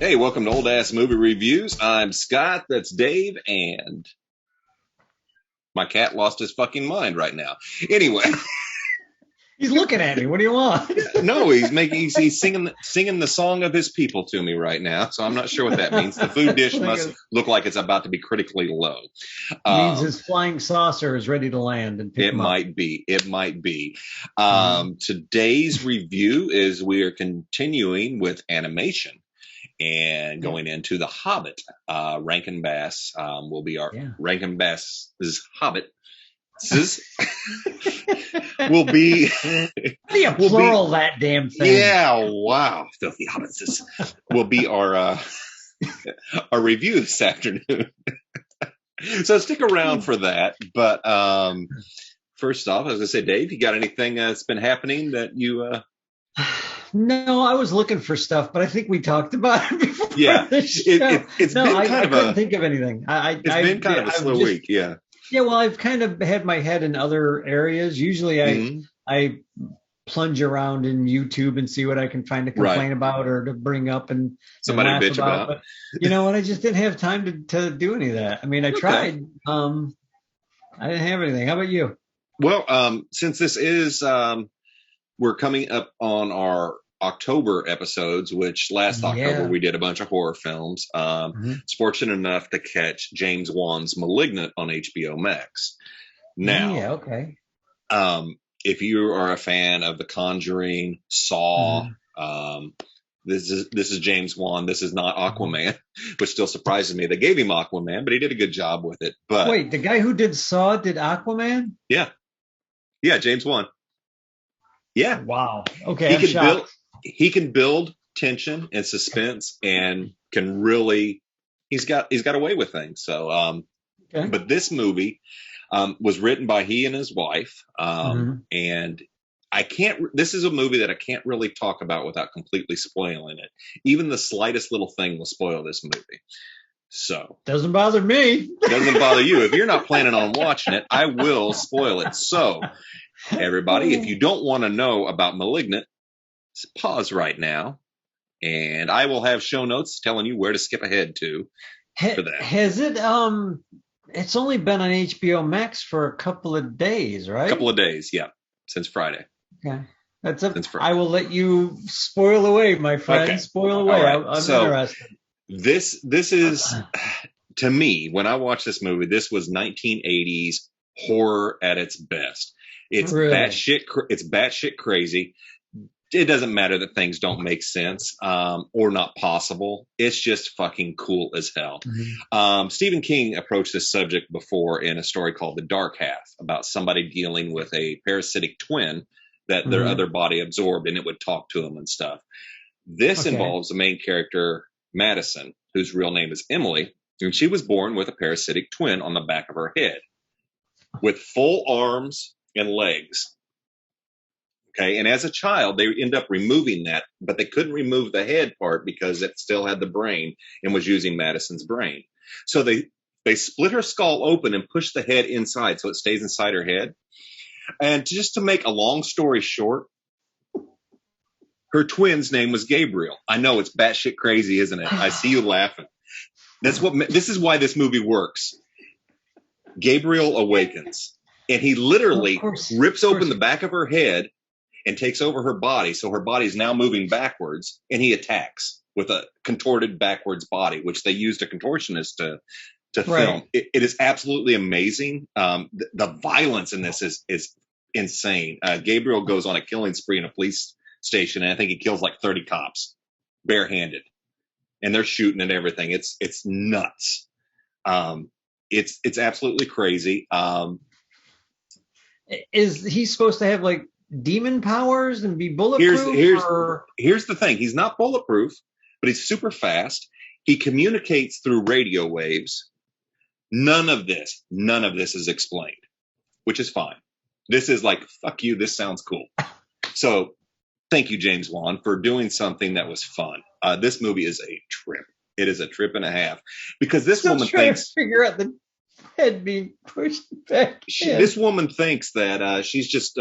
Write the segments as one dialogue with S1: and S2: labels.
S1: Hey, welcome to Old Ass Movie Reviews. I'm Scott, that's Dave, and my cat lost his fucking mind right now. Anyway,
S2: He's looking at me. What do you want?
S1: no, he's singing the song of his people to me right now, so I'm not sure what that means. The food dish must look like it's about to be critically low.
S2: Means his flying saucer is ready to land and pick
S1: It
S2: him
S1: might
S2: up.
S1: be. It might be. Today's review is we are continuing with animation and going into the Hobbit. Rankin Bass will be our Rankin Bass's Hobbit. will be
S2: How do you plural that damn thing?
S1: Yeah, wow. Filthy Hobbits will be our review this afternoon. So stick around for that. But first off, as I said, Dave, you got anything that's been happening that you
S2: No, I was looking for stuff, but I think we talked about it before.
S1: Yeah,
S2: it's been
S1: kind of
S2: I couldn't think of anything.
S1: It's been kind of a slow week. Yeah.
S2: Yeah, well, I've kind of had my head in other areas. Usually I plunge around in YouTube and see what I can find to complain about or to bring up and
S1: somebody
S2: laugh
S1: bitch about.
S2: But you know what? I just didn't have time to do any of that. I mean, I tried. I didn't have anything. How about you?
S1: Well, since this is we're coming up on our October episodes, which last October we did a bunch of horror films. Was fortunate enough to catch James Wan's Malignant on HBO Max. Now, if you are a fan of The Conjuring, Saw, this is James Wan. This is not Aquaman, which still surprises me. They gave him Aquaman, but he did a good job with it. But
S2: wait, the guy who did Saw did Aquaman?
S1: Yeah, James Wan. Yeah.
S2: Wow. Okay.
S1: He can build tension and suspense, and can really. He's got a way with things. So, but this movie was written by he and his wife, and I can't. This is a movie that I can't really talk about without completely spoiling it. Even the slightest little thing will spoil this movie. So
S2: doesn't bother me.
S1: Doesn't bother you. If you're not planning on watching it, I will spoil it. So, everybody, if you don't want to know about Malignant, pause right now, and I will have show notes telling you where to skip ahead to for that.
S2: Has it? It's only been on HBO Max for a couple of days, right?
S1: A couple of days, yeah, since Friday.
S2: Okay, that's it. I will let you spoil away, my friend. Okay. Spoil away. Right. I'm interested.
S1: This is, to me, when I watched this movie, this was 1980s horror at its best. It's batshit crazy. It doesn't matter that things don't make sense or not possible. It's just fucking cool as hell. Stephen King approached this subject before in a story called The Dark Half, about somebody dealing with a parasitic twin that their other body absorbed, and it would talk to them and stuff. This involves the main character, Madison, whose real name is Emily, and she was born with a parasitic twin on the back of her head with full arms and legs. Okay, and as a child, they end up removing that, but they couldn't remove the head part because it still had the brain and was using Madison's brain. So they split her skull open and push the head inside so it stays inside her head. And just to make a long story short, her twin's name was Gabriel. I know it's batshit crazy, isn't it? I see you laughing. This is why this movie works. Gabriel awakens, and he literally rips open the back of her head and takes over her body. So her body is now moving backwards, and he attacks with a contorted backwards body, which they used a contortionist to film. It is absolutely amazing. The violence in this is insane. Gabriel goes on a killing spree in a police station, and I think he kills like 30 cops barehanded, and they're shooting and everything. It's nuts. It's absolutely crazy.
S2: Is he supposed to have like demon powers and be bulletproof?
S1: Here's the thing. He's not bulletproof, but he's super fast. He communicates through radio waves. None of this is explained, which is fine. This is like, fuck you, this sounds cool. So thank you, James Wan, for doing something that was fun. This movie is a trip. It is a trip and a half, because this woman thinks,
S2: figure out the head being pushed back.
S1: This woman thinks that she's just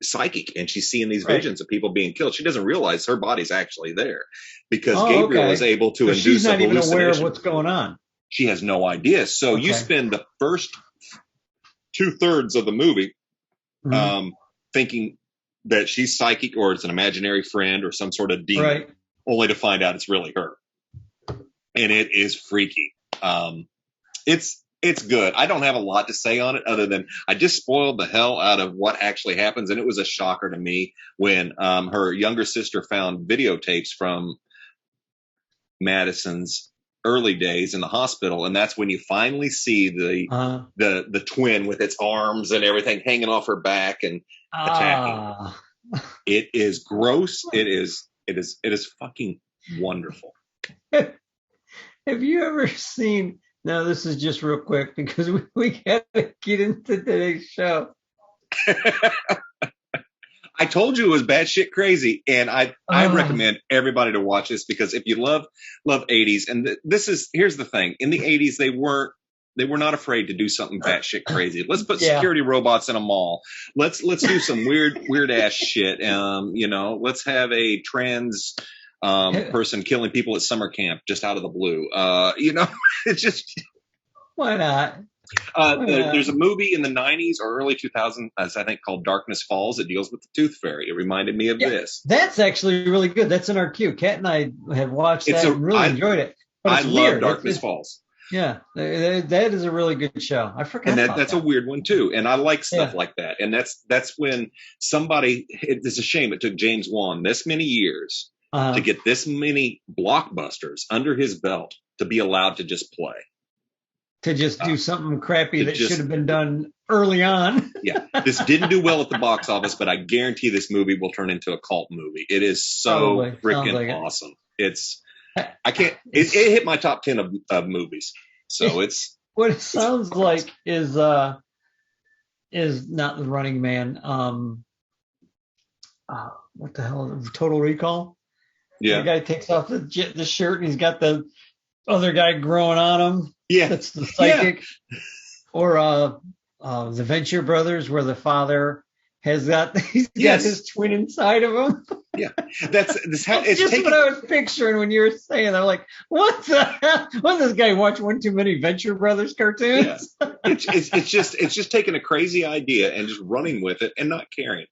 S1: psychic, and she's seeing these visions of people being killed. She doesn't realize her body's actually there because Gabriel is able to induce
S2: she's not
S1: a
S2: even
S1: hallucination.
S2: aware of what's going on.
S1: She has no idea. So you spend the first 2/3 of the movie thinking that she's psychic or it's an imaginary friend or some sort of demon, only to find out it's really her. And it is freaky. It's good. I don't have a lot to say on it other than I just spoiled the hell out of what actually happens. And it was a shocker to me when her younger sister found videotapes from Madison's early days in the hospital. And that's when you finally see the twin with its arms and everything hanging off her back and attacking. It is gross. It is fucking wonderful.
S2: Have you ever seen... Now, this is just real quick because we got to get into today's show.
S1: I told you it was batshit crazy, and I recommend everybody to watch this because if you love 80s, and here's the thing: in the 80s, they were not afraid to do something batshit crazy. Let's put security robots in a mall. Let's do some weird ass shit. Let's have a trans person killing people at summer camp just out of the blue. It's just
S2: why not?
S1: There's a movie in the 90s or early 2000s, I think, called Darkness Falls. It deals with the Tooth Fairy. It reminded me of this.
S2: That's actually really good. That's in our queue. Kat and I have watched that and really enjoyed it. But
S1: I love Darkness Falls.
S2: Yeah, that is a really good show. I forgot.
S1: And that's a weird one too. And I like stuff like that. And that's when somebody. It's a shame it took James Wan this many years to get this many blockbusters under his belt to be allowed to just play.
S2: To just do something crappy that should have been done early on.
S1: Yeah. This didn't do well at the box office, but I guarantee this movie will turn into a cult movie. It is so freaking awesome. It hit my top 10 of movies. So it's.
S2: What it sounds like is not The Running Man. What the hell? Total Recall?
S1: Yeah.
S2: The guy takes off the shirt and he's got the other guy growing on him.
S1: Yeah.
S2: That's the psychic. Yeah. Or the Venture Brothers, where the father has got his twin inside of him.
S1: Yeah. That's just
S2: what I was picturing when you were saying. I'm like, what the hell? What, this guy watch one too many Venture Brothers cartoons?
S1: Yeah. It's just taking a crazy idea and just running with it and not caring.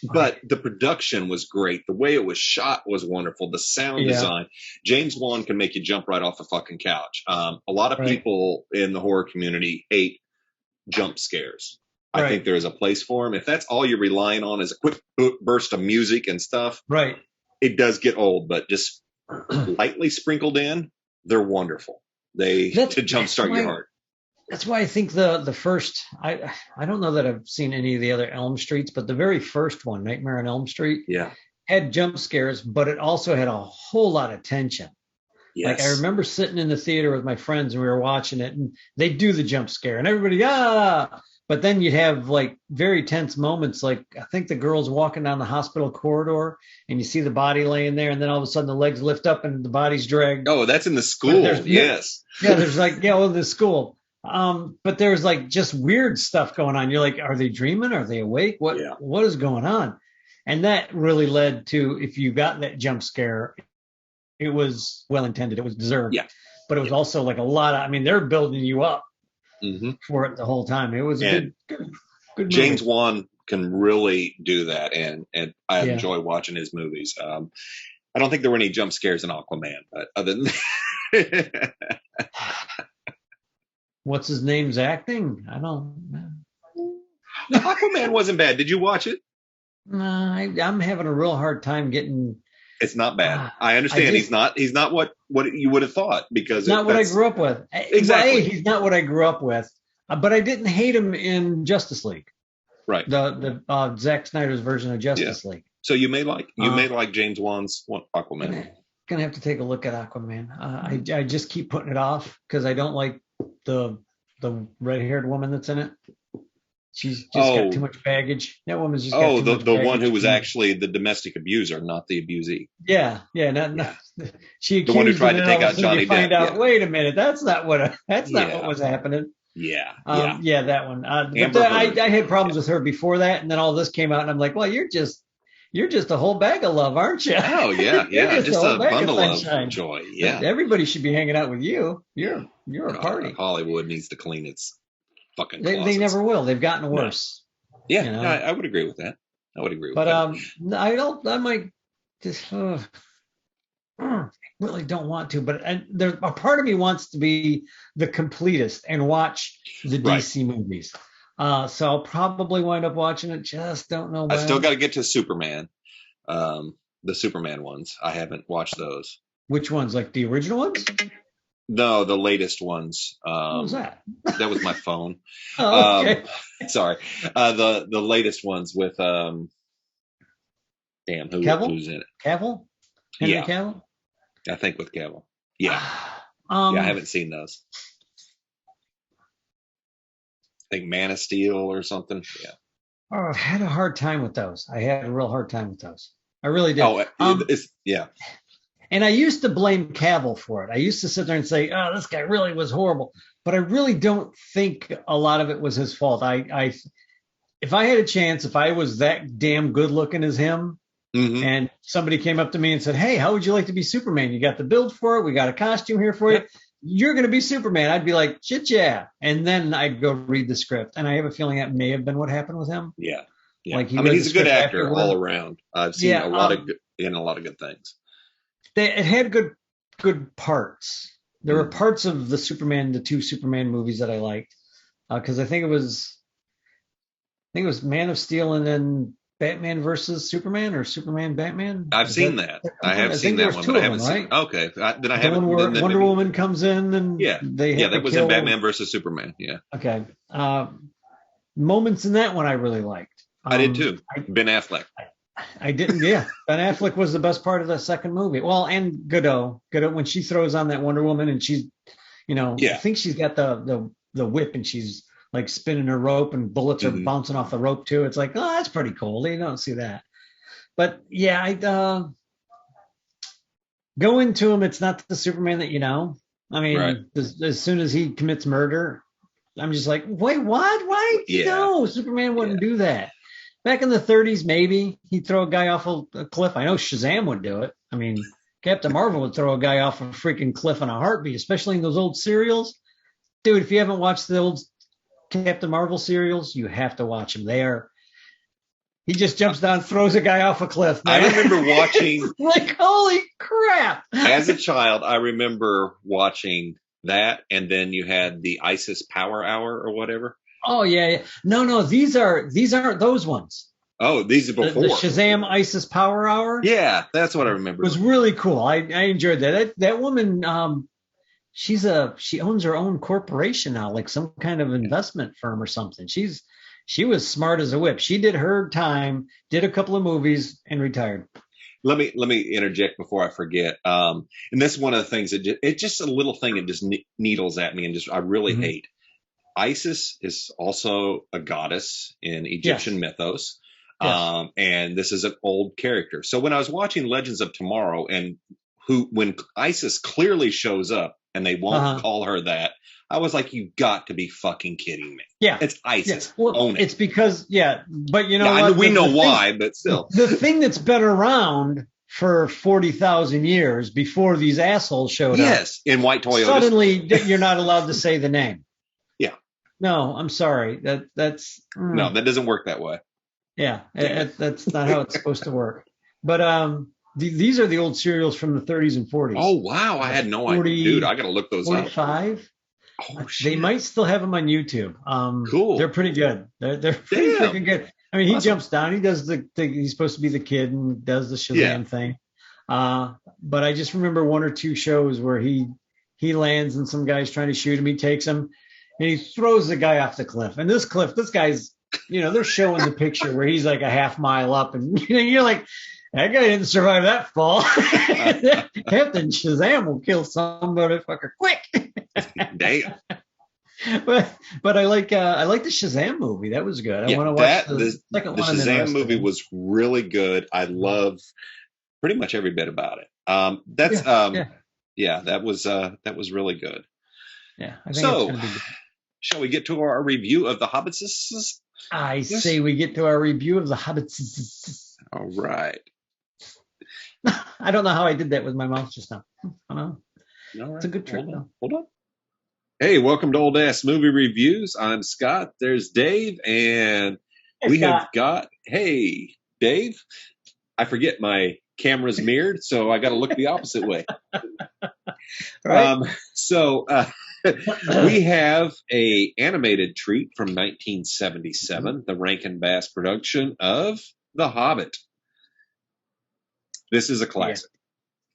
S1: But the production was great. The way it was shot was wonderful. The sound design. James Wan can make you jump right off the fucking couch. A lot of people in the horror community hate jump scares. I think there is a place for them. If that's all you're relying on is a quick burst of music and stuff, it does get old. But just lightly sprinkled in, they're wonderful. To jumpstart your heart.
S2: That's why I think the first, I don't know that I've seen any of the other Elm Streets, but the very first one, Nightmare on Elm Street, had jump scares, but it also had a whole lot of tension. Yes. Like I remember sitting in the theater with my friends and we were watching it and they do the jump scare and everybody, but then you'd have like very tense moments. Like I think the girl's walking down the hospital corridor and you see the body laying there and then all of a sudden the legs lift up and the body's dragged.
S1: Oh, that's in the school. Yes.
S2: Yeah. There's the school. But there's like just weird stuff going on. You're like, are they dreaming? Are they awake? What is going on? And that really led to, if you got that jump scare, it was well intended. It was deserved. Yeah. But it was also like a lot of, they're building you up for it the whole time. It was a good movie.
S1: James Wan can really do that. And I enjoy watching his movies. I don't think there were any jump scares in Aquaman, but other than that.
S2: What's his name's acting? I don't know.
S1: Aquaman wasn't bad. Did you watch it?
S2: No, I'm having a real hard time getting.
S1: It's not bad. I understand he's not what you would have thought because
S2: not what I grew up with.
S1: Exactly.
S2: He's not what I grew up with, but I didn't hate him in Justice League.
S1: Right.
S2: The Zack Snyder's version of Justice League.
S1: So you may like James Wan's Aquaman.
S2: Gonna have to take a look at Aquaman. I just keep putting it off because I don't like the red-haired woman that's in it. She's just got too much baggage. That woman's just got too much
S1: the one who was actually the domestic abuser, not the abusee.
S2: Yeah. She accused
S1: the one who tried to take out Johnny Depp.
S2: Find out. Wait a minute, that's not what was happening.
S1: Yeah.
S2: Yeah, that one. But I had problems with her before that, and then all this came out, and I'm like, well, you're just a whole bag of love, aren't you?
S1: Oh yeah, yeah, just a bundle of joy. Yeah,
S2: everybody should be hanging out with you. You're a party.
S1: Hollywood needs to clean its fucking closets.
S2: They never will. They've gotten worse.
S1: No. Yeah, I would agree with that. I would agree with
S2: that. But I might just really don't want to. But there's a part of me wants to be the completist and watch the DC movies. So I'll probably wind up watching it. Just don't know when.
S1: I still got to get to Superman. The Superman ones. I haven't watched those.
S2: Which ones? Like the original ones?
S1: No, the latest ones.
S2: What was that?
S1: That was my phone.
S2: Okay.
S1: Sorry. The latest ones with damn, who's in it?
S2: Cavill? Henry Cavill?
S1: I think with Cavill. Yeah. I haven't seen those. I think Man of Steel or something. Yeah.
S2: Oh, I've had a hard time with those. I had a real hard time with those. I really did.
S1: Yeah.
S2: And I used to blame Cavill for it. I used to sit there and say, "Oh, this guy really was horrible." But I really don't think a lot of it was his fault. If I had a chance, if I was that damn good looking as him, and somebody came up to me and said, "Hey, how would you like to be Superman? You got the build for it. We got a costume here for you. You're going to be Superman." I'd be like, "Shit, yeah." And then I'd go read the script. And I have a feeling that may have been what happened with him.
S1: Yeah.
S2: Like
S1: he's a good actor all around. I've seen a lot of good things.
S2: It had good parts. There were parts of the two Superman movies that I liked, because I think it was Man of Steel and then Batman versus Superman or Superman Batman.
S1: I've seen that. I have seen that one, but I haven't seen. Okay, then I haven't.
S2: Wonder Woman comes in and
S1: that was in Batman versus Superman. Yeah.
S2: Okay. Moments in that one I really liked.
S1: I did too. Ben Affleck.
S2: I didn't. Yeah, Ben Affleck was the best part of the second movie. Well, and Godot when she throws on that Wonder Woman and she's, I think she's got the whip and she's like spinning her rope and bullets are bouncing off the rope too. It's like, oh, that's pretty cool. You don't see that. But yeah, I go into him. It's not the Superman that you know. I mean, as soon as he commits murder, I'm just like, wait, what? Why? Yeah. No, Superman wouldn't do that. Back in the 30s, maybe he'd throw a guy off a cliff. I know Shazam would do it. I mean, Captain Marvel would throw a guy off a freaking cliff in a heartbeat, especially in those old serials. Dude, if you haven't watched the old Captain Marvel serials, you have to watch them. He just jumps down, throws a guy off a cliff. Man.
S1: I remember watching.
S2: Like, holy crap.
S1: As a child, I remember watching that, and then you had the ISIS Power Hour or whatever.
S2: Oh yeah. No, these aren't those ones.
S1: Oh, these are before.
S2: The Shazam ISIS Power Hour.
S1: Yeah, that's what I remember.
S2: It was really cool. I enjoyed that. That woman, she owns her own corporation now, like some kind of investment firm or something. She was smart as a whip. She did her time, did a couple of movies, and retired.
S1: Let me interject before I forget. And this is one of the things that it's just a little thing that just needles at me, and I really hate. Isis is also a goddess in Egyptian mythos. Yes. And this is an old character. So when I was watching Legends of Tomorrow and when Isis clearly shows up and they won't call her that, I was like, you got to be fucking kidding me.
S2: Yeah.
S1: It's Isis.
S2: Yeah. Well,
S1: own it.
S2: It's because, but you know what?
S1: We know why, but still.
S2: The thing that's been around for 40,000 years before these assholes showed up.
S1: Yes, in white Toyotas.
S2: Suddenly you're not allowed to say the name.
S1: Yeah.
S2: No, I'm sorry. That's
S1: No, that doesn't work that way.
S2: Yeah, that's not how it's supposed to work. But these are the old serials from the 30s and 40s.
S1: Oh wow, I had no idea, dude. I got to look those
S2: 45? Up. 45. Oh shit. They might still have them on YouTube.
S1: Cool.
S2: They're pretty good. They're pretty freaking good. I mean, he jumps down. He does he's supposed to be the kid and does the Shazam thing. But I just remember one or two shows where he lands and some guy's trying to shoot him. He takes him and he throws the guy off the cliff. And this guy's, they're showing the picture where he's like a half mile up, and you're like, that guy didn't survive that fall. Captain Shazam will kill some motherfucker quick.
S1: Damn.
S2: But I like the Shazam movie. That was good. I want to watch the second one. The
S1: Shazam movie was really good. I love pretty much every bit about it. That was really good.
S2: Yeah. I think it's gonna be good.
S1: Shall we get to our review of the Hobbits?
S2: I say we get to our review of the Hobbits.
S1: All right.
S2: I don't know how I did that with my mouth just now. I don't know.
S1: All right.
S2: It's a good trick.
S1: Hold on. Hey, welcome to Old Ass Movie Reviews. I'm Scott. There's Dave, and have got. Hey, Dave. I forget my camera's mirrored, so I got to look the opposite way.
S2: Right.
S1: We have a animated treat from 1977, the Rankin Bass production of The Hobbit. This is a classic.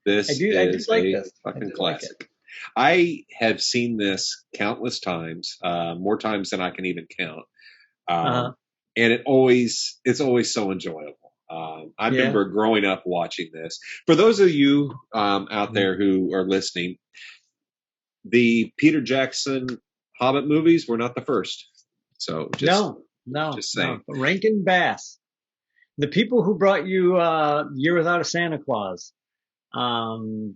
S1: This is a fucking classic. I have seen this countless times, more times than I can even count. And it's always so enjoyable. I remember growing up watching this. For those of you out there who are listening, the Peter Jackson Hobbit movies were not the first. So just saying.
S2: No. Rankin Bass, the people who brought you Year Without a Santa Claus, Frosty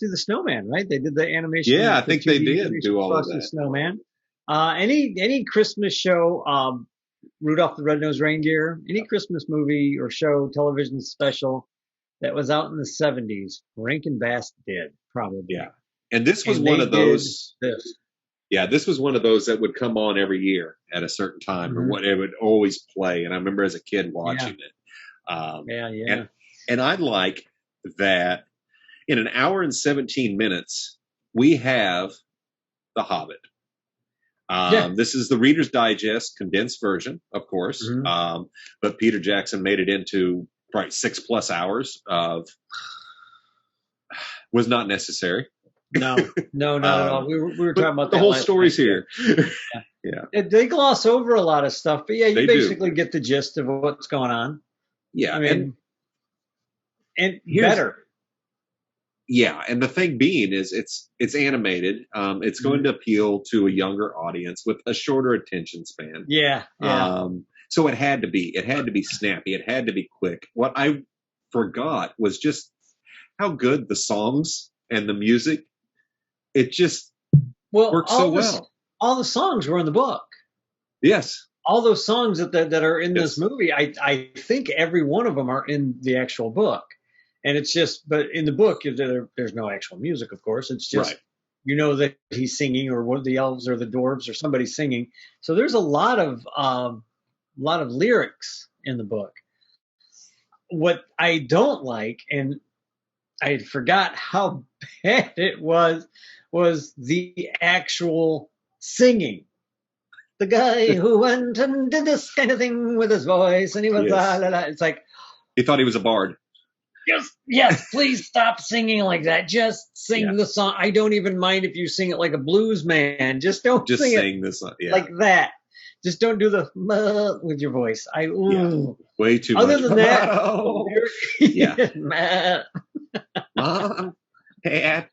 S2: the Snowman, right? They did the animation.
S1: Yeah, I think they did do all
S2: Frosty
S1: of that.
S2: The Snowman. Any Christmas show, Rudolph the Red-Nosed Reindeer, any Christmas movie or show, television special that was out in the 70s, Rankin Bass did, probably.
S1: Yeah. And this was one of those. Yeah, this was one of those that would come on every year at a certain time, or what it would always play. And I remember as a kid watching it. And I like that in an hour and 17 minutes, we have The Hobbit. This is the Reader's Digest condensed version, of course. But Peter Jackson made it into probably 6+ hours of was not necessary.
S2: No, not at all. We were talking about
S1: the whole story's here.
S2: They gloss over a lot of stuff, but you basically get the gist of what's going on.
S1: Yeah,
S2: I mean, and better.
S1: Yeah, and the thing being is it's animated. It's going to appeal to a younger audience with a shorter attention span.
S2: Yeah.
S1: So it had to be snappy. It had to be quick. What I forgot was just how good the songs and the music. It just worked so well.
S2: All the songs were in the book.
S1: Yes.
S2: All those songs that are in this movie, I think every one of them are in the actual book. And it's just, but in the book, there's no actual music, of course. It's just, you know that he's singing, or one of the elves or the dwarves or somebody singing. So there's a lot of lyrics in the book. What I don't like, and I forgot how bad it was the actual singing. The guy who went and did this kind of thing with his voice, and he was la la la. It's like
S1: he thought he was a bard.
S2: Yes, please stop singing like that. Just sing the song. I don't even mind if you sing it like a blues man. Just don't sing
S1: the song
S2: like that. Just don't do the with your voice.
S1: Way too
S2: Other
S1: much.
S2: than that,
S1: Mom, Dad.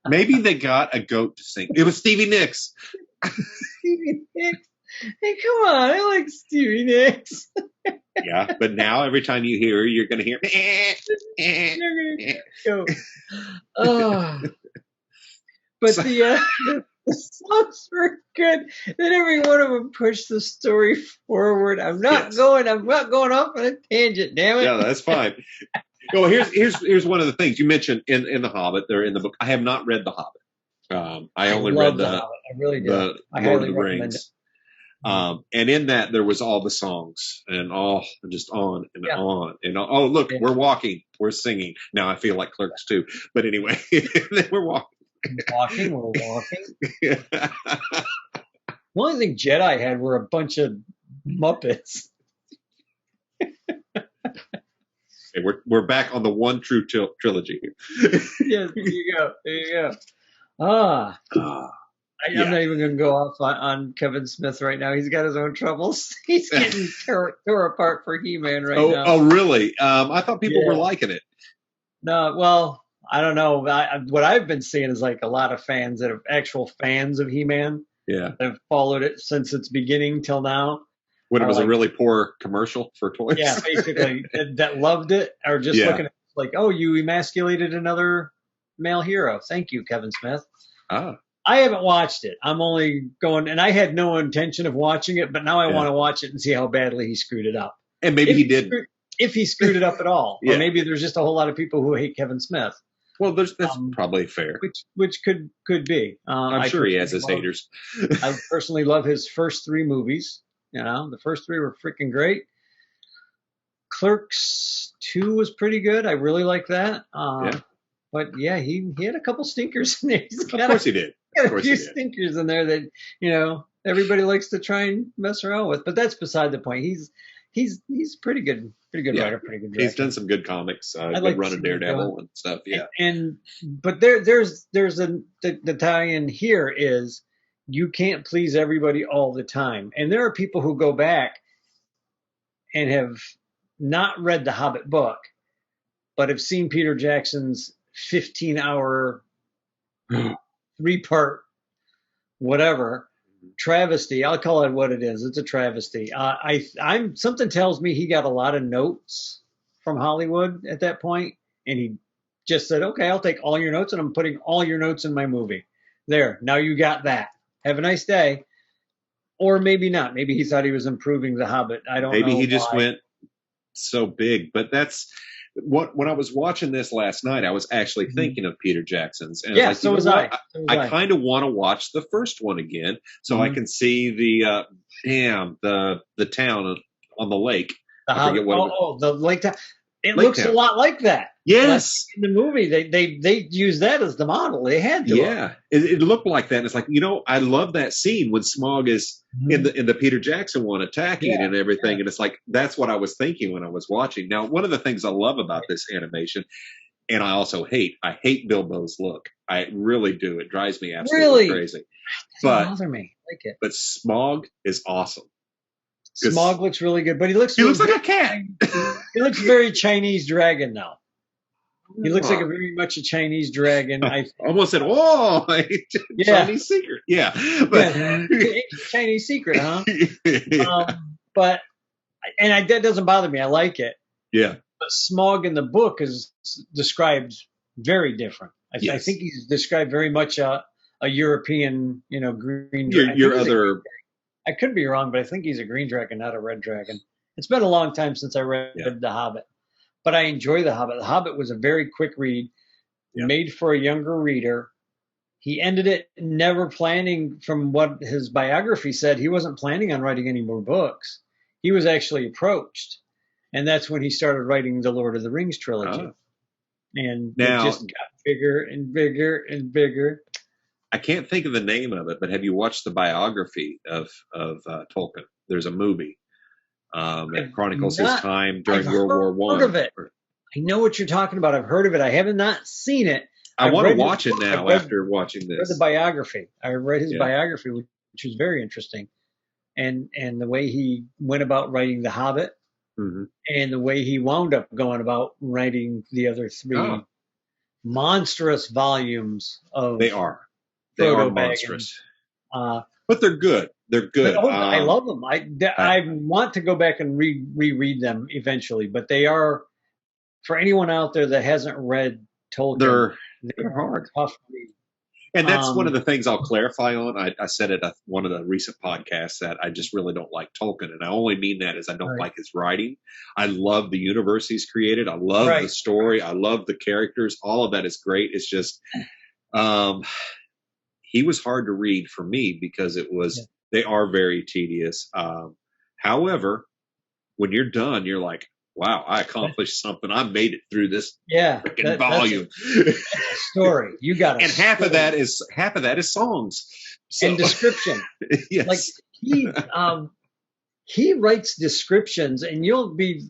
S1: Maybe they got a goat to sing. It was Stevie Nicks.
S2: Stevie Nicks. Hey, come on. I like Stevie Nicks.
S1: Yeah, but now every time you hear her, you're going to hear.
S2: But the songs were good. Then every one of them pushed the story forward. I'm not going off on a tangent. Damn it.
S1: Yeah, that's fine. Well, here's one of the things you mentioned in the Hobbit. They're in the book. I have not read the Hobbit. I only read the Hobbit.
S2: I really did.
S1: The Lord of the Rings. And in that there was all the songs and all just on and on and on. Oh, look, we're walking, we're singing. Now I feel like Clerks too. But anyway, we're walking.
S2: We're walking. The only thing Jedi had were a bunch of Muppets.
S1: Hey, we're back on the one true trilogy here.
S2: Yes, there you go. I'm not even going to go off on Kevin Smith right now. He's got his own troubles. He's getting tore apart for He-Man now.
S1: Oh, really? I thought people were liking it.
S2: No, well, I don't know. What I've been seeing is like a lot of fans that are actual fans of He-Man.
S1: Yeah.
S2: That have followed it since its beginning till now.
S1: When it was a really poor commercial for toys.
S2: Yeah, basically. that loved it, or just looking at it like, oh, you emasculated another male hero. Thank you, Kevin Smith.
S1: Ah.
S2: I haven't watched it. I'm only going, and I had no intention of watching it, but now I want to watch it and see how badly he screwed it up.
S1: And maybe he did.
S2: If he screwed it up at all. Or maybe there's just a whole lot of people who hate Kevin Smith.
S1: Well, that's probably fair.
S2: Which could be.
S1: I'm sure he has his haters.
S2: I personally love his first 3 movies. The first 3 were freaking great. Clerks 2 was pretty good. I really like that. But yeah, he had a couple stinkers in there.
S1: Of course he did.
S2: Got a few stinkers in there that everybody likes to try and mess around with. But that's beside the point. He's pretty good writer, pretty good director.
S1: He's done some good comics. Good Run of Daredevil and stuff. Yeah.
S2: But there's the tie-in here is you can't please everybody all the time, and there are people who go back and have not read the Hobbit book, but have seen Peter Jackson's 15-hour 3-part whatever travesty. I'll call it what it is. It's a travesty. Something tells me he got a lot of notes from Hollywood at that point, and he just said, "Okay, I'll take all your notes, and I'm putting all your notes in my movie. There, now you got that. Have a nice day." Or maybe not. Maybe he thought he was improving the Hobbit. I don't know.
S1: Maybe he just went so big, but that's when I was watching this last night, I was actually thinking of Peter Jackson's. And
S2: so was I.
S1: I kind of want to watch the first one again so I can see the town on the lake.
S2: The lake town. It looks a lot like that.
S1: Yes.
S2: Like in the movie, they use that as the model. They had to.
S1: Yeah. It looked like that. And it's like, I love that scene when Smaug is in the Peter Jackson one attacking and everything. And it's like, that's what I was thinking when I was watching. Now, one of the things I love about this animation, and I also hate Bilbo's look. I really do. It drives me absolutely crazy.
S2: But doesn't bother me. I like it.
S1: But Smaug is awesome.
S2: Smaug looks really good, but he looks
S1: like a cat.
S2: He looks very Chinese dragon now. He looks like very much a Chinese dragon. I
S1: almost said, Chinese secret. Yeah. But
S2: Chinese secret, huh? But that doesn't bother me. I like it.
S1: Yeah.
S2: But Smaug in the book is described very different. I think he's described very much a European, green dragon. I could be wrong, but I think he's a green dragon, not a red dragon. It's been a long time since I read The Hobbit, but I enjoy The Hobbit. The Hobbit was a very quick read, made for a younger reader. He ended it never planning, from what his biography said, he wasn't planning on writing any more books. He was actually approached, and that's when he started writing the Lord of the Rings trilogy. Oh. And it just got bigger and bigger and bigger.
S1: I can't think of the name of it, but have you watched the biography of Tolkien? There's a movie that chronicles his time during World War One.
S2: I've heard of it. I know what you're talking about. I've heard of it. I have not seen it.
S1: I want to watch it now after watching this.
S2: I read the biography. I read his biography, which was very interesting, and the way he went about writing The Hobbit, and the way he wound up going about writing the other 3 monstrous volumes of.
S1: They are monstrous, but they're good. They're good.
S2: I love them. I want to go back and reread them eventually, but they are, for anyone out there that hasn't read Tolkien,
S1: they're hard.
S2: Tough read.
S1: And that's one of the things I'll clarify on. I said at one of the recent podcasts that I just really don't like Tolkien, and I only mean that as I don't like his writing. I love the universe he's created. I love the story. I love the characters. All of that is great. It's just. He was hard to read for me because they are very tedious. However, when you're done, you're like, wow, I accomplished something. I made it through this freaking volume.
S2: That's a story. You got
S1: and half of that is songs.
S2: And description.
S1: Yes.
S2: Like he writes descriptions, and you'll be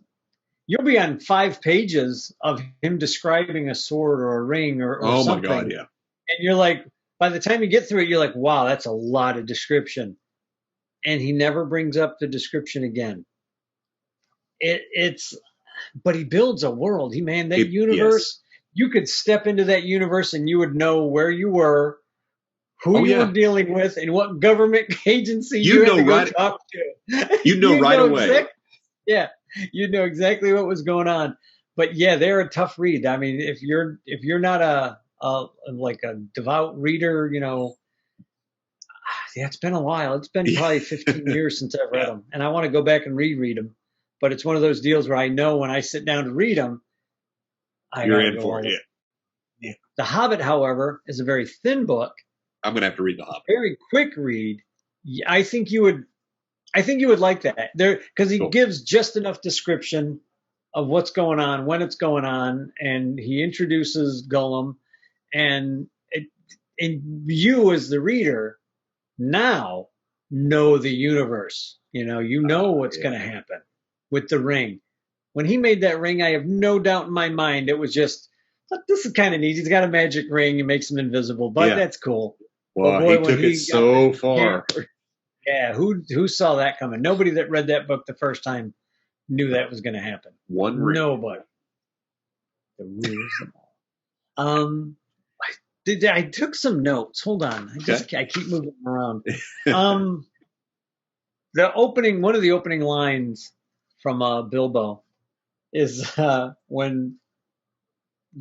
S2: on 5 pages of him describing a sword or a ring or something.
S1: Oh my God, yeah.
S2: And you're like, by the time you get through it, you're like, wow, that's a lot of description. And he never brings up the description again. But he builds a world. Universe, you could step into that universe and you would know where you were, who you were dealing with, and what government agency you had to go talk to.
S1: You know right away.
S2: You'd know exactly what was going on. But yeah, they're a tough read. I mean, if you're not a like a devout reader, yeah, it's been a while. It's been probably 15 years since I've read them, and I want to go back and reread them. But it's one of those deals where I know when I sit down to read them,
S1: you're in for it.
S2: Yeah. The Hobbit, however, is a very thin book.
S1: I'm gonna have to read The Hobbit.
S2: Very quick read. I think you would like that because he gives just enough description of what's going on, when it's going on, and he introduces Gollum, and you as the reader now know the universe. You know what's going to happen with the ring. When he made that ring, I have no doubt in my mind it was just, this is kind of neat. He's got a magic ring. He makes him invisible, but that's cool.
S1: Well, boy, he took it so far.
S2: Yeah, who saw that coming? Nobody that read that book the first time knew that was going to happen.
S1: One ring.
S2: Nobody. The rules. I took some notes. Hold on. I keep moving around. One of the opening lines from Bilbo is when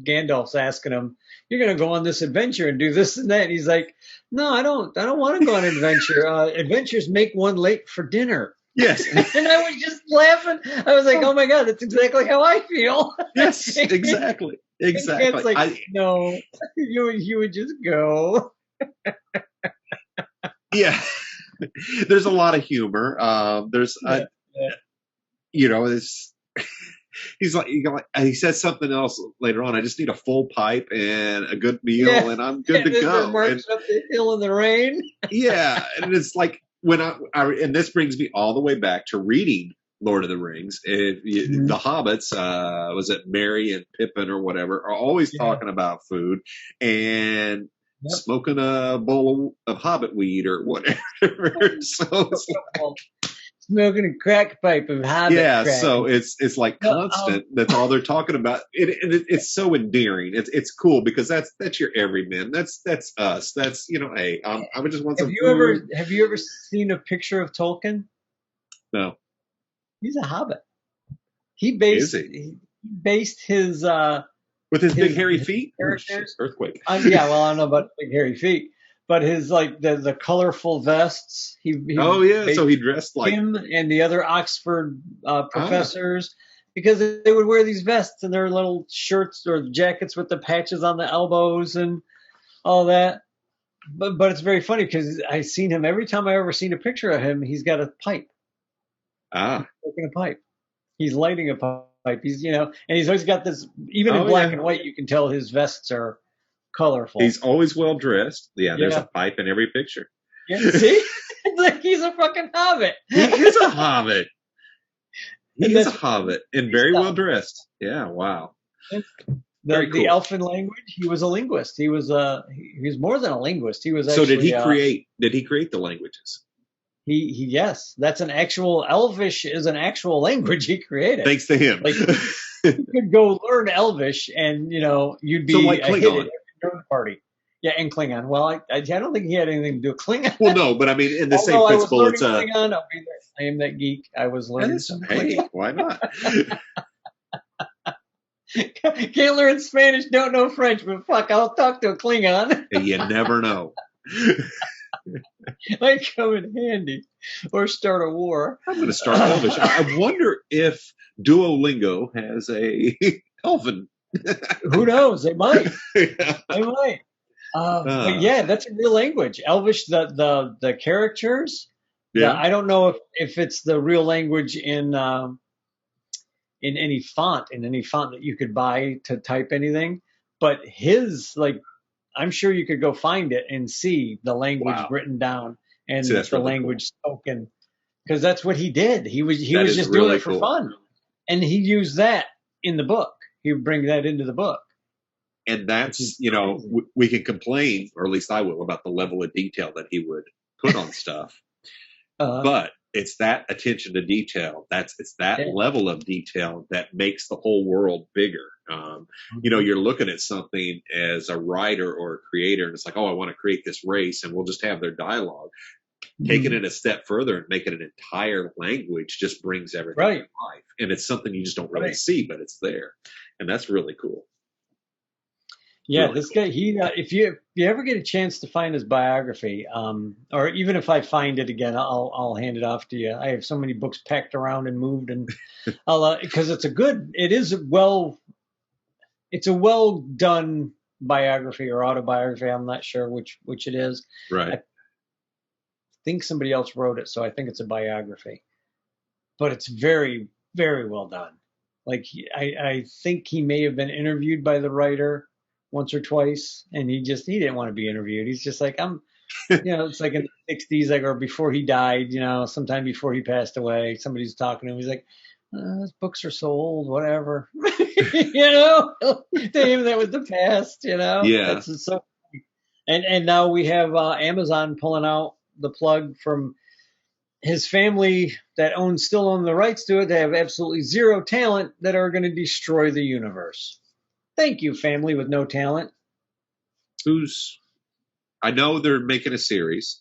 S2: Gandalf's asking him, "You're going to go on this adventure and do this and that." And he's like, "No, I don't want to go on an adventure. Adventures make one late for dinner."
S1: Yes.
S2: And I was just laughing. I was like, "Oh my God, that's exactly how I feel."
S1: Yes, exactly. Exactly.
S2: It's like, no, you would just go.
S1: Yeah. There's a lot of humor. This. He's like, he says something else later on. I just need a full pipe and a good meal, and I'm good to go.
S2: March up the hill in the rain.
S1: Yeah, and it's like when and this brings me all the way back to reading Lord of the Rings. The Hobbits, was it Merry and Pippin or whatever, are always talking about food and smoking a bowl of Hobbit weed or whatever. So it's like,
S2: smoking a crack pipe of Hobbit.
S1: Yeah,
S2: crack.
S1: so it's like constant. That's all they're talking about. It's so endearing. It's cool because that's your everyman. That's us. That's hey, I would just want some food.
S2: Have you ever seen a picture of Tolkien?
S1: No.
S2: He's a Hobbit. He based his
S1: with his big hairy feet. Earthquake.
S2: I don't know about big hairy feet. But his the colorful vests.
S1: So he dressed like
S2: him and the other Oxford professors because they would wear these vests and their little shirts or jackets with the patches on the elbows and all that. But it's very funny because I've seen him every time I've ever seen a picture of him. He's got a pipe. Smoking a pipe. He's lighting a pipe. He's and he's always got this. Even in black and white, you can tell his vests are colorful.
S1: He's always well dressed. Yeah, there's a pipe in every picture.
S2: Yeah, see? It's like he's a fucking hobbit.
S1: He is a hobbit. He is a hobbit and very well dressed. Yeah, wow.
S2: Very cool. The elfin language, he was a linguist. He was more than a linguist. He was actually,
S1: so did he create the languages?
S2: He yes, that's an actual Elvish is an actual language he created.
S1: Thanks to him.
S2: Like you could go learn Elvish and you'd be
S1: like Klingon.
S2: Party. Yeah, and Klingon. Well, I don't think he had anything to do with Klingon.
S1: Well, no, but I mean, in the same principle, it's
S2: Klingon. I am that geek. I was learning some Klingon.
S1: Hey, why not?
S2: Can't learn Spanish, don't know French, but fuck, I'll talk to a Klingon.
S1: You never know.
S2: Might come in handy, or start a war.
S1: I'm going to start Elvish. I wonder if Duolingo has a Elven.
S2: Who knows? They might. They might. But yeah, that's a real language. Elvish, the characters. Yeah. I don't know if it's the real language in any font that you could buy to type anything. But his I'm sure you could go find it and see the language written down and the language spoken, because that's what he did. He was just really doing it for fun, and he used that in the book. He would bring that into the book.
S1: And that's, we can complain, or at least I will, about the level of detail that he would put on stuff. But it's that attention to detail. It's that level of detail that makes the whole world bigger. You're looking at something as a writer or a creator, and it's like, oh, I want to create this race, and we'll just have their dialogue. Taking it a step further and making an entire language just brings everything to life. And it's something you just don't really see, but it's there. And that's really cool.
S2: Yeah, really this guy, if you ever get a chance to find his biography, or even if I find it again, I'll hand it off to you. I have so many books packed around and moved, and because it's a well done biography or autobiography. I'm not sure which it is.
S1: Right.
S2: I think somebody else wrote it, so I think it's a biography, but it's very, very well done. Like I think he may have been interviewed by the writer once or twice, and he didn't want to be interviewed. He's just like, it's like in the 60s, like, or before he died, sometime before he passed away, somebody's talking to him. He's like, those books are so old, whatever. To him, that was the past,
S1: Yeah.
S2: That's so funny. And now we have Amazon pulling out the plug from his family that still own the rights to it. They have absolutely zero talent that are going to destroy the universe. Thank you, family with no talent.
S1: I know they're making a series,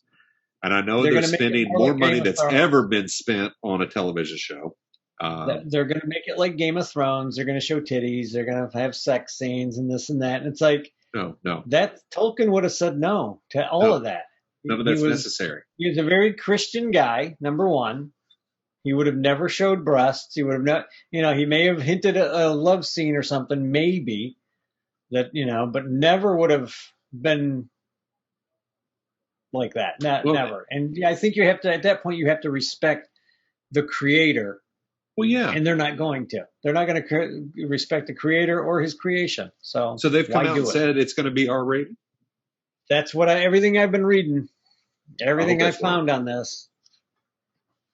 S1: and I know they're spending more money that's ever been spent on a television show.
S2: They're going to make it like Game of Thrones. They're going to show titties. They're going to have sex scenes and this and that. And it's like,
S1: no.
S2: That Tolkien would have said no to all of that.
S1: None of that's necessary.
S2: He was a very Christian guy, number one. He would have never showed breasts. He would have not, he may have hinted at a love scene or something, maybe that, but never would have been like that. Never. And I think you have to, at that point, you have to respect the creator.
S1: Well, yeah.
S2: And they're not going to. They're not going to respect the creator or his creation. So
S1: they've come out and said it's going to be R-rated?
S2: That's what everything I've been reading, everything I found on this.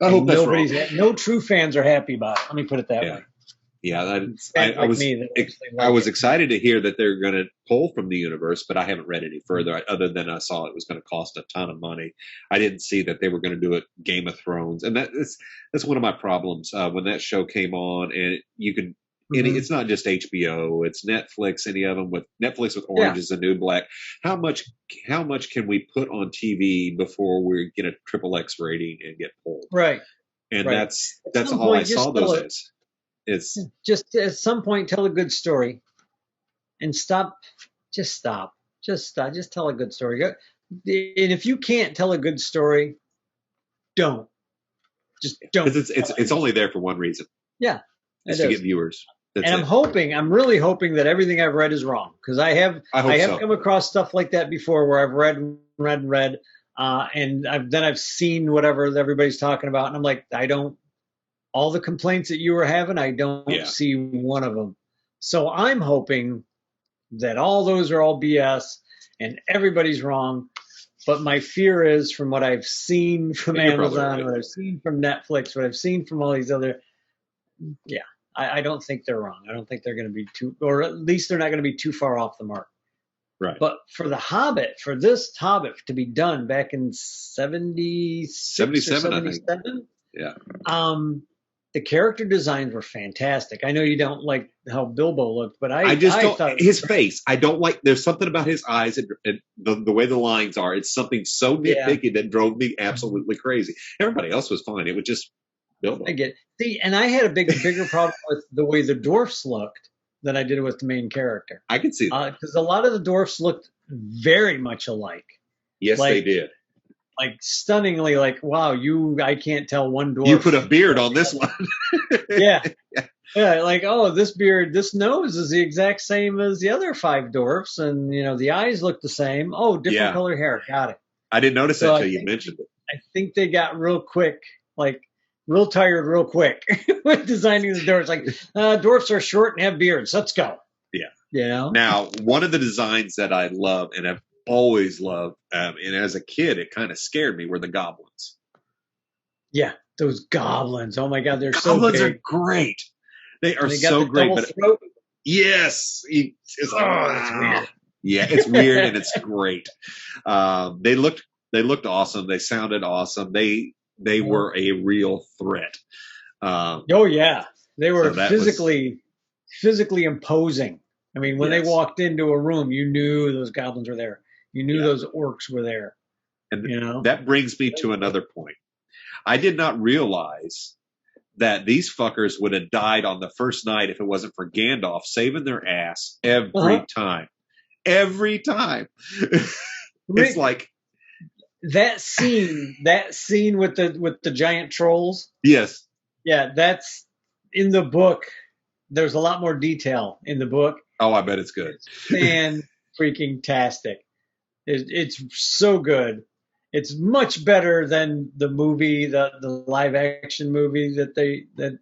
S1: I hope that's wrong.
S2: No true fans are happy about it. Let me put it that way.
S1: Yeah, I was excited to hear that they're going to pull from the universe, but I haven't read any further other than I saw it was going to cost a ton of money. I didn't see that they were going to do it Game of Thrones, and that's one of my problems when that show came on. And you can, it's not just HBO, it's Netflix. Any of them with Netflix with Orange is the New Black. How much can we put on TV before we get a XXX rating and get pulled?
S2: Right.
S1: And that's all I saw those days. It's
S2: just at some point tell a good story and stop. Just tell a good story. And if you can't tell a good story, don't.
S1: Because it's only there for one reason.
S2: Yeah.
S1: It's to get viewers.
S2: That's and I'm really hoping that everything I've read is wrong, because I have come across stuff like that before where I've read, and I've seen whatever everybody's talking about, and I'm like, all the complaints that you were having, I don't see one of them. So I'm hoping that all those are all BS and everybody's wrong. But my fear is, from what I've seen from Amazon, what I've seen from Netflix, what I've seen from all these other, I don't think they're wrong. I don't think they're going to be or at least they're not going to be too far off the mark.
S1: Right.
S2: But for this Hobbit to be done back in 77, I think.
S1: Yeah.
S2: The character designs were fantastic. I know you don't like how Bilbo looked, but
S1: I thought his face. I don't like. There's something about his eyes and the way the lines are. It's something so nitpicky that drove me absolutely crazy. Everybody else was fine. It was just Bilbo.
S2: I get it. See, and I had a bigger problem with the way the dwarfs looked than I did with the main character.
S1: I can see that,
S2: because a lot of the dwarfs looked very much alike.
S1: Yes, they did.
S2: Like stunningly, like, wow, I can't tell one dwarf.
S1: You put a beard on this one.
S2: Yeah. Like, oh, this nose is the exact same as the other 5 dwarfs, and the eyes look the same. Oh, different color hair. Got it.
S1: I didn't notice that until you mentioned it.
S2: I think they got real tired real quick with designing the dwarfs. Like, dwarfs are short and have beards. Let's go.
S1: Yeah. Now, one of the designs that I love and have always loved, and as a kid it kind of scared me, were the goblins.
S2: Yeah, those goblins. Oh my God, they're
S1: so big. Goblins
S2: are
S1: great. They are so great. But yes, it's weird. Yeah, it's weird and it's great. They looked awesome. They sounded awesome. They were a real threat.
S2: They were physically imposing. I mean, when they walked into a room, you knew those goblins were there. You knew those orcs were there.
S1: And that brings me to another point. I did not realize that these fuckers would have died on the first night if it wasn't for Gandalf saving their ass every time. every time. It's like
S2: that scene with the giant trolls.
S1: Yes.
S2: Yeah, that's in the book. There's a lot more detail in the book.
S1: Oh, I bet it's good.
S2: It's freaking tastic. It's so good. It's much better than the movie, the live action movie that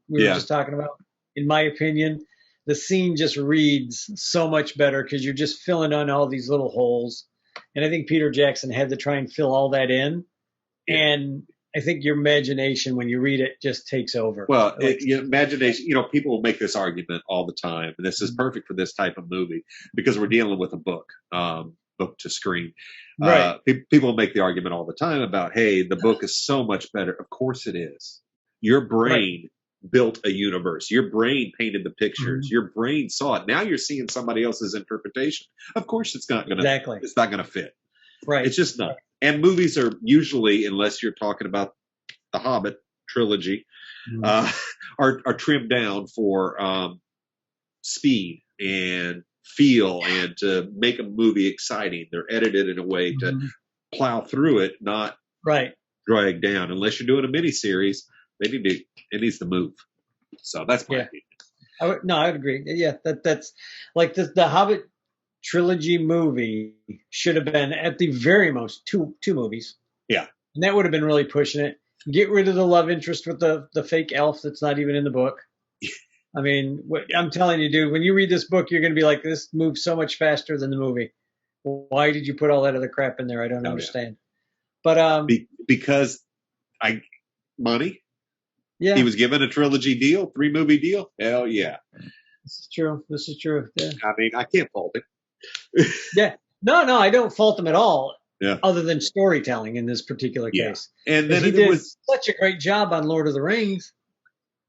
S2: we were just talking about. In my opinion, the scene just reads so much better because you're just filling in all these little holes. And I think Peter Jackson had to try and fill all that in. Yeah. And I think your imagination, when you read it, just takes over.
S1: Well, imagination, people will make this argument all the time. And this is perfect for this type of movie because we're dealing with a book to screen. Right. People make the argument all the time about, hey, the book is so much better. Of course it is. Your brain built a universe. Your brain painted the pictures. Mm-hmm. Your brain saw it. Now you're seeing somebody else's interpretation. Of course it's not going to it's not going to fit. Right. It's just not. And movies are usually, unless you're talking about the Hobbit trilogy, are trimmed down for speed and feel and to make a movie exciting. They're edited in a way to plow through it, not drag down. Unless you're doing a miniseries, it needs to move. So that's my opinion.
S2: I would agree. Yeah, that's like the Hobbit trilogy movie should have been at the very most two movies.
S1: Yeah.
S2: And that would have been really pushing it. Get rid of the love interest with the fake elf that's not even in the book. I mean, I'm telling you, dude, when you read this book, you're going to be like, this moves so much faster than the movie. Why did you put all that other crap in there? I don't understand. Yeah. But
S1: because money.
S2: Yeah.
S1: He was given a trilogy deal, 3-movie deal. Hell yeah.
S2: This is true. Yeah.
S1: I mean, I can't fault it.
S2: Yeah. No, I don't fault him at all. Yeah. Other than storytelling in this particular case.
S1: And then
S2: he did such a great job on Lord of the Rings.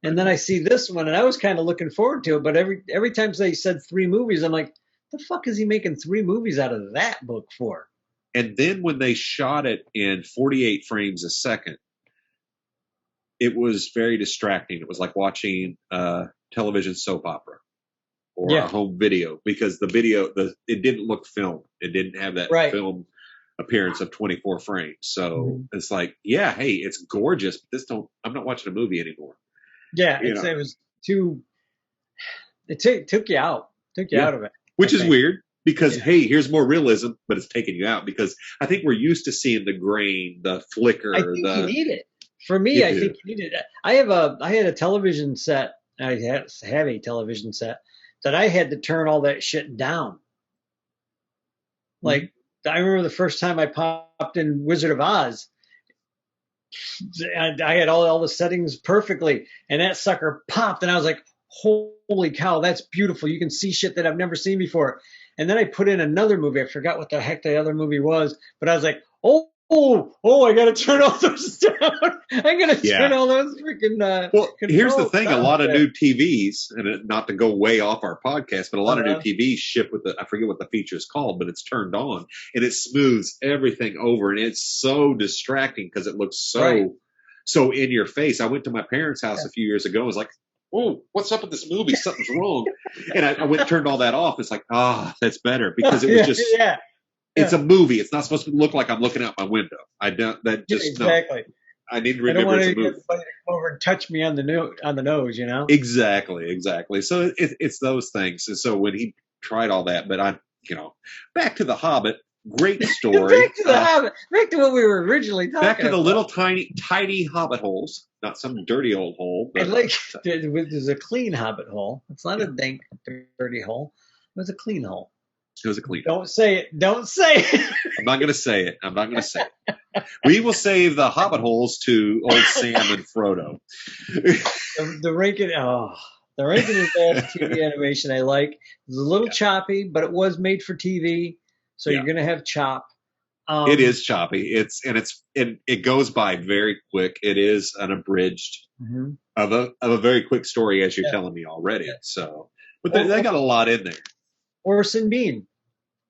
S2: And then I see this one, and I was kind of looking forward to it. But every time they said 3 movies, I'm like, the fuck is he making 3 movies out of that book for?
S1: And then when they shot it in 48 frames a second, it was very distracting. It was like watching a television soap opera or a home video because the video, it didn't look filmed. It didn't have that film appearance of 24 frames. So it's like, hey, it's gorgeous, but I'm not watching a movie anymore.
S2: Yeah, it was too. It took you out. Took you out of it.
S1: Which is weird because hey, here's more realism, but it's taking you out because I think we're used to seeing the grain, the flicker.
S2: I think you need it. For me, I think you need it. I had a television set. I have a television set that I had to turn all that shit down. Like I remember the first time I popped in Wizard of Oz. I had all the settings perfectly, and that sucker popped, and I was like, "Holy cow, that's beautiful! You can see shit that I've never seen before." And then I put in another movie. I forgot what the heck the other movie was, but I was like, "Oh! I got to turn all those down. I'm gonna turn all those freaking."
S1: Well, here's the thing: a lot of new TVs, and not to go way off our podcast, but a lot of new TVs ship with I forget what the feature is called, but it's turned on and it smooths everything over, and it's so distracting because it looks so in your face. I went to my parents' house a few years ago. I was like, "Whoa, what's up with this movie? Something's wrong." And I went and turned all that off. It's like, that's better because it was just. It's a movie. It's not supposed to look like I'm looking out my window. I don't. That just
S2: exactly.
S1: No. I need to remember it's a movie.
S2: Come over and touch me on the nose, you know.
S1: Exactly. So it's those things. And so when he tried all that, but back to the Hobbit. Great story.
S2: Back to the Hobbit. Back to what we were originally talking about.
S1: Back to the little tidy Hobbit holes, not some dirty old hole. But,
S2: there's a clean Hobbit hole. It's not a dank, dirty hole. It was a clean hole.
S1: It was a clean.
S2: Don't say it.
S1: I'm not going to say it. We will save the Hobbit holes to old Sam and Frodo.
S2: The Rankin is TV animation I like. It's a little choppy, but it was made for TV, so you're going to have chop.
S1: It is choppy. It goes by very quick. It is an abridged of a very quick story, as you're telling me already. Yeah. So, but they got a lot in there.
S2: Orson Bean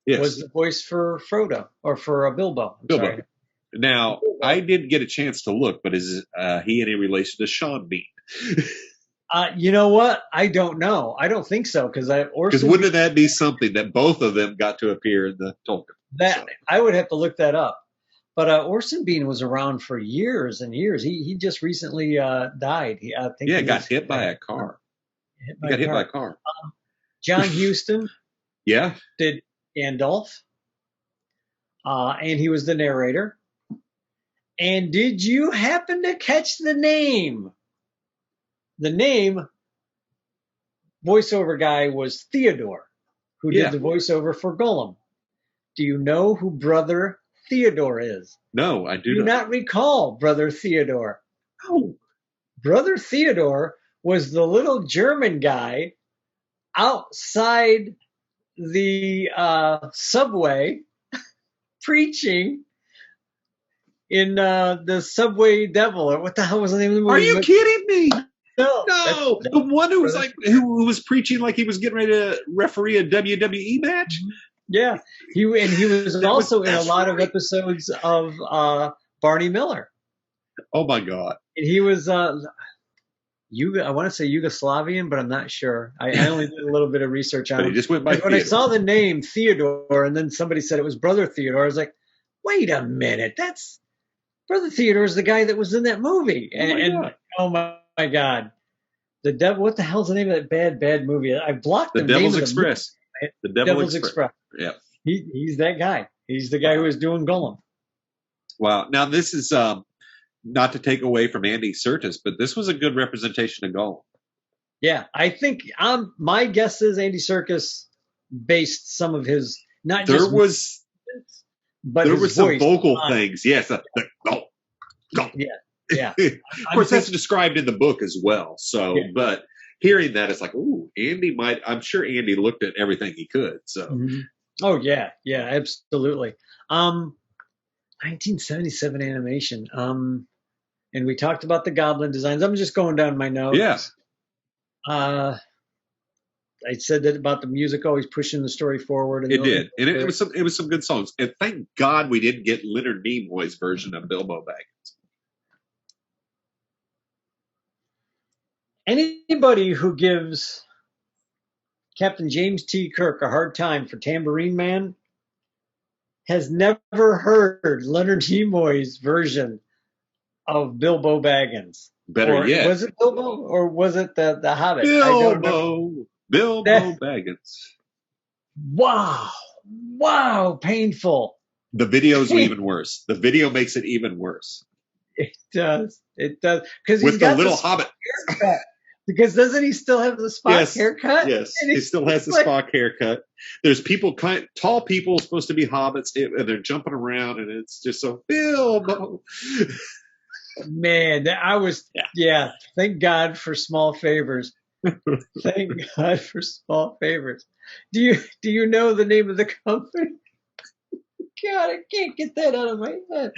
S2: was the voice for Frodo or for Bilbo.
S1: Bilbo. Now, I didn't get a chance to look, but is he any relation to Sean Bean?
S2: You know what? I don't know. I don't think so because
S1: wouldn't that be something that both of them got to appear in the Tolkien?
S2: That I would have to look that up. But Orson Bean was around for years and years. He just recently died. I think he
S1: got hit by a car. Hit by a car.
S2: John Huston.
S1: Yeah.
S2: Did Gandalf. And he was the narrator. And did you happen to catch the name? The name voiceover guy was Theodore, who did the voiceover for Gollum. Do you know who Brother Theodore is?
S1: No, I do
S2: not recall Brother Theodore.
S1: Oh.
S2: Brother Theodore was the little German guy outside the subway preaching in the Subway Devil, or what the hell was the name of the movie?
S1: Are you kidding me?
S2: No,
S1: the one who was who was preaching like he was getting ready to referee a WWE match.
S2: Yeah, he was also in a lot of episodes of Barney Miller.
S1: Oh my God!
S2: And he was I want to say Yugoslavian, but I'm not sure. I only did a little bit of research on
S1: him.
S2: He
S1: just went by
S2: when I saw the name Theodore, and then somebody said it was Brother Theodore, I was like, wait a minute, that's Brother Theodore is the guy that was in that movie. Oh my God. The devil, what the hell's the name of that bad movie? I blocked
S1: the Devil's Express. The Devil's Express. Yeah.
S2: He's that guy. He's the guy who was doing Gollum.
S1: Wow. Now this is not to take away from Andy Serkis, but this was a good representation of Gollum.
S2: Yeah, I think my guess is Andy Serkis based some of his but
S1: there was some vocal things. Yes.
S2: Yeah.
S1: Of course, that's described in the book as well. So, but hearing that, it's like, ooh, I'm sure Andy looked at everything he could. So,
S2: Oh yeah, absolutely. 1977 animation. And we talked about the goblin designs. I'm just going down my notes.
S1: Yeah.
S2: I said that about the music always pushing the story forward.
S1: It did, and it was some good songs. And thank God we didn't get Leonard Nimoy's version of Bilbo Baggins.
S2: Anybody who gives Captain James T. Kirk a hard time for Tambourine Man has never heard Leonard Nimoy's version of Bilbo Baggins.
S1: Better yet.
S2: Was it Bilbo or was it the Hobbit?
S1: Bilbo Baggins.
S2: Wow, painful.
S1: The video's even worse. The video makes it even worse.
S2: It does. Because
S1: with the little Hobbit.
S2: Because doesn't he still have the Spock haircut?
S1: Yes, he still has the Spock haircut. There's people, tall people supposed to be hobbits, and they're jumping around, and it's just so Bilbo.
S2: Man, thank God for small favors. Thank God for small favors. Do you know the name of the company? God, I can't get that out of my head.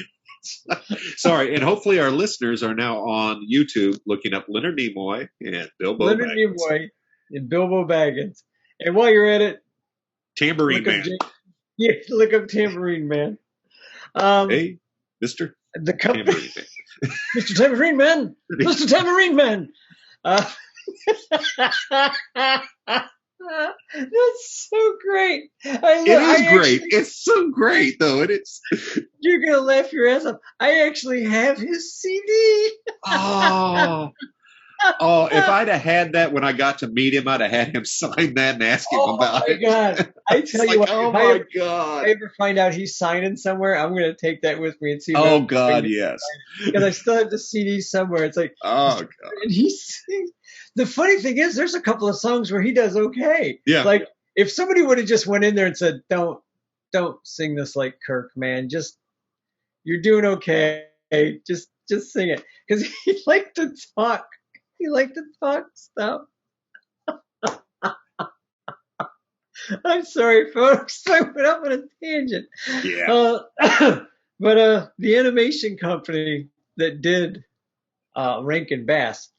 S1: Sorry, and hopefully our listeners are now on YouTube looking up Leonard Nimoy and Bilbo
S2: Baggins. And while you're at it,
S1: Tambourine Man.
S2: Look up Tambourine Man.
S1: Hey, Mr.
S2: The company, Tambourine Man. Mr. Tambourine Man. Mr. Tambourine Man. That's so great.
S1: It is great. It's so great, though. And it's
S2: you're gonna laugh your ass off. I actually have his CD.
S1: If I'd have had that when I got to meet him, I'd have had him sign that and ask him about it.
S2: Oh my God! I tell you what.
S1: Oh my God!
S2: If I ever find out he's signing somewhere, I'm gonna take that with me and see.
S1: Oh God, yes.
S2: Because I still have the CD somewhere. It's like,
S1: oh God.
S2: And he sings. The funny thing is, there's a couple of songs where he does okay.
S1: Yeah.
S2: Like if somebody would have just went in there and said, "Don't sing this like Kirk, man. Just you're doing okay. Just sing it," because he liked to talk. He liked to talk stuff. I'm sorry, folks. I went up on a tangent.
S1: Yeah.
S2: But the animation company that did Rankin Bass.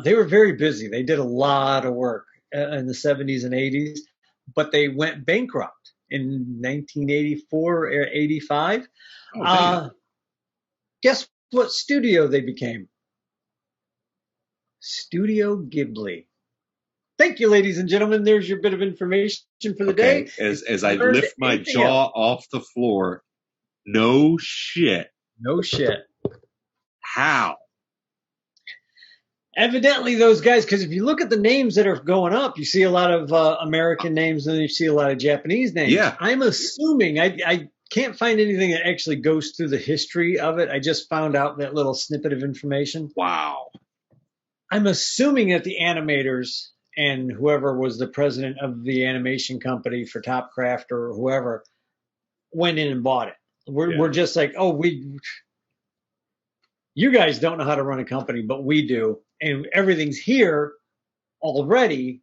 S2: They were very busy. They did a lot of work in the 70s and 80s, but they went bankrupt in 1984 or 85. Guess what studio they became? Studio Ghibli. Thank you, ladies and gentlemen. There's your bit of information for the day.
S1: As I lift my jaw off the floor, no shit.
S2: No shit.
S1: How?
S2: Evidently, those guys, because if you look at the names that are going up, you see a lot of American names and you see a lot of Japanese names.
S1: Yeah.
S2: I'm assuming, I can't find anything that actually goes through the history of it. I just found out that little snippet of information.
S1: Wow.
S2: I'm assuming that the animators and whoever was the president of the animation company for Topcraft or whoever went in and bought it. We're just like, you guys don't know how to run a company, but we do. And everything's here already.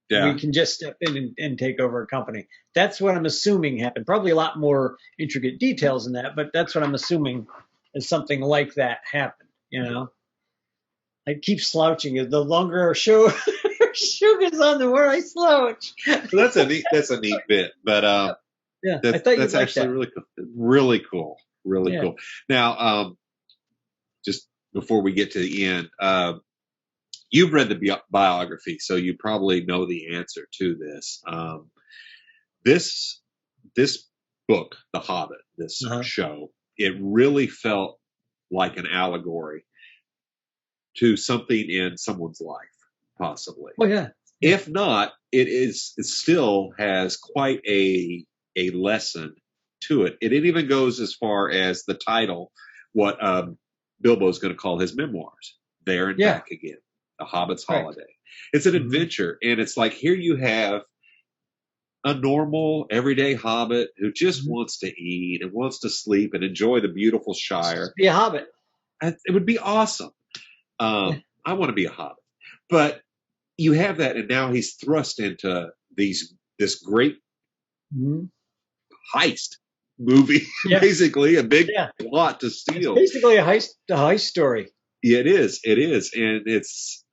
S2: Yeah. We can just step in and take over a company. That's what I'm assuming happened. Probably a lot more intricate details than that, but that's what I'm assuming is something like that happened, you know? I keep slouching. The longer our show gets on, the more I slouch.
S1: So that's a neat bit. But
S2: yeah,
S1: that's actually really cool. Really cool. Now, just before we get to the end, you've read the biography, so you probably know the answer to this. This book, The Hobbit, this show, it really felt like an allegory to something in someone's life, possibly.
S2: Oh yeah.
S1: If not, it still has quite a lesson to it. It even goes as far as the title, what Bilbo's going to call his memoirs, There and Back Again, A Hobbit's Holiday. It's an adventure, and it's like here you have a normal, everyday hobbit who just wants to eat and wants to sleep and enjoy the beautiful Shire.
S2: Be a hobbit.
S1: It would be awesome. I want to be a hobbit. But you have that, and now he's thrust into this great heist movie, basically a big plot to steal.
S2: It's basically a heist story.
S1: Yeah, it is, and it's